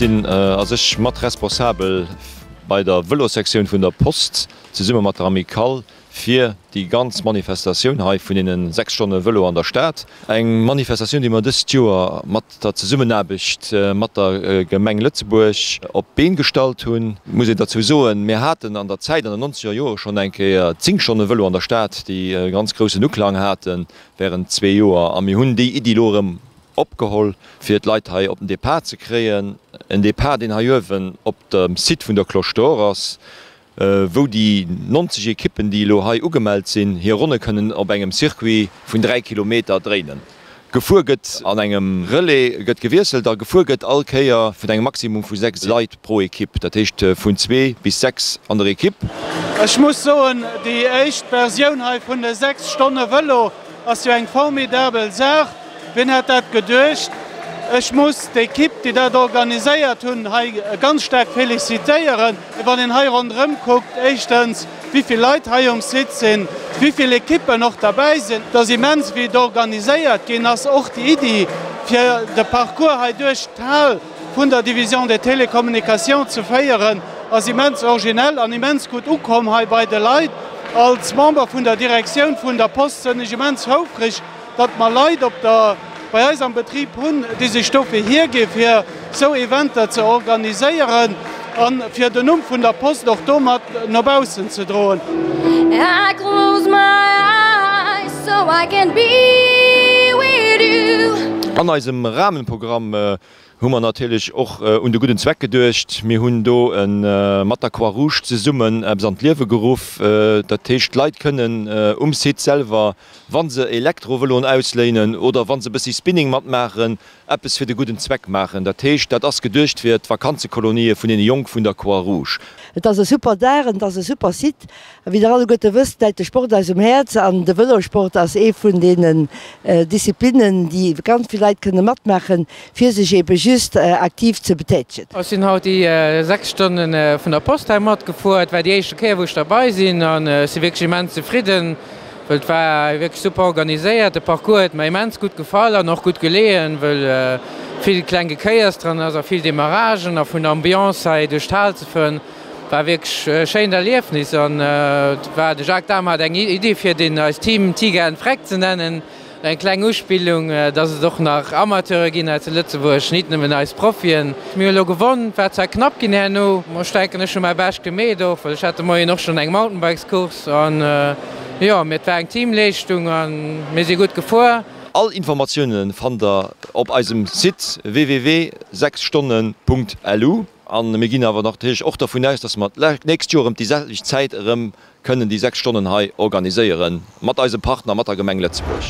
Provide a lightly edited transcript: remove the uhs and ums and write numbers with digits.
sinn ich mat responsabel bei der Velosektion vun der Post ze summe mat Amikal fir die ganz Manifestation ha vun innen 6 Stunden Velo an der Stadt. Eng Manifestation, die man des Joer mat der ze summen erbecht mat der Gemeng Lützeburg op Been stalt hunn, muss ich dazu soen mir hatten an der Zeit an den 90er Joer schon enke 10 Stunden Velo an der Stadt, die ganz große Nucklang hatten wären 2 Joer am hunn die Idilorem opgeholl fir d Leiit hai op den Depart ze kreen, en Depart den Hawen op dem Sit vun der Klostoras, wo die 90 Ekippen, die Lohai ugemeldt sinn, hier runne können op engem Circuit vun 3 Kilometer drehen. Gefurget an engem Relais gëtt gewirselt, der gefurget Alkeier fir eng Maximum vu 6 Leiit pro Ekipp, dat hecht vun 2 bis 6 an der Ekipp. Ech muss soen die echt Version vun der 6 Stunden Velo ass jo eng formidabel Sach, wenn hat dat gedurcht. Ech muss d'Ekipp, die dat organiséiert hunn, ganz stark felicitéieren, wann den Hai rundrem guckt, echtens, wieviel Leiit ha Sitz sinn, wieviel Ekippen noch dabei sind, dats immens wie organiséiert gin ass och die Idee fir de Parcours ha duch Tal vun der Division der Telekommunikation zu feieren, as immens originell an immens gut ukom ha bei de Leiit. Als Member vun der Direktion vun der Post sind ich immens houfrich, dat man Leiit op der bei uns am Betrieb hunn diese Stoffe hier gif fir so Eventer zu organisieren an fir den vun der Post doch dommer nobausen zu drohen. I close my eyes so I can be with you. An eisem Rahmenprogramm hummer natürlich och de guten Zweck gedurcht, mir hunn do en Matterquarouch ze summen an Liewegeruf, dat Techt Leiit können Sit-selver, wann se Elektrovelon auslehnen oder wann se bis Spinning mat machen, Appes fir de guten Zweck machen. Dat Techt dat ass gedurcht wird Vakanzekolonie vun den Jong vun der Quarouch. Dat se super daren, dat se super sit, wie alle gotte wëst, dat de Sport aus dem Herz an de Wëllersport as vun denen Disziplinen, die ganz viel Leiit kënne mat machen, fir sech just aktiv zu betätigen. Ich sind haut die 6 Stunden von der Postheimat gefuert, weil die erste Kehrwuch dabei sind und sie wirklich immens zufrieden. Weil war wirklich super organisiert. Der Parcours hat mir immens gut gefallen, noch gut gelegen, weil viele kleine Keiers dran, also viel Demaragen, auch von der Ambiance durch Tal zu führen. War wirklich ein schönes Erlebnis. Und war der Jacques Dahm hat eine Idee für den als Team Tiger und Freck zu nennen. Eine kleine Ausbildung, dass es doch nach Amateure gehen als Lützeburg, nicht nur als Profien. Wir haben gewonnen, war zwar knapp genug, wir steigen schon mal best gemäht auf, weil ich hatte morgen noch schon einen Mountainbikes-Kurs und ja, mit einer Teamleistung und mir sind gut gefahren. All Informationen fand op eisem Site www.6stunden.lu. An Megin awer natürlich auch davon aus, dass man nächstes Jahr um die Zeit können die 6 Stunden organisieren. Mat eise Partner mat der Gemeng Lützeburg.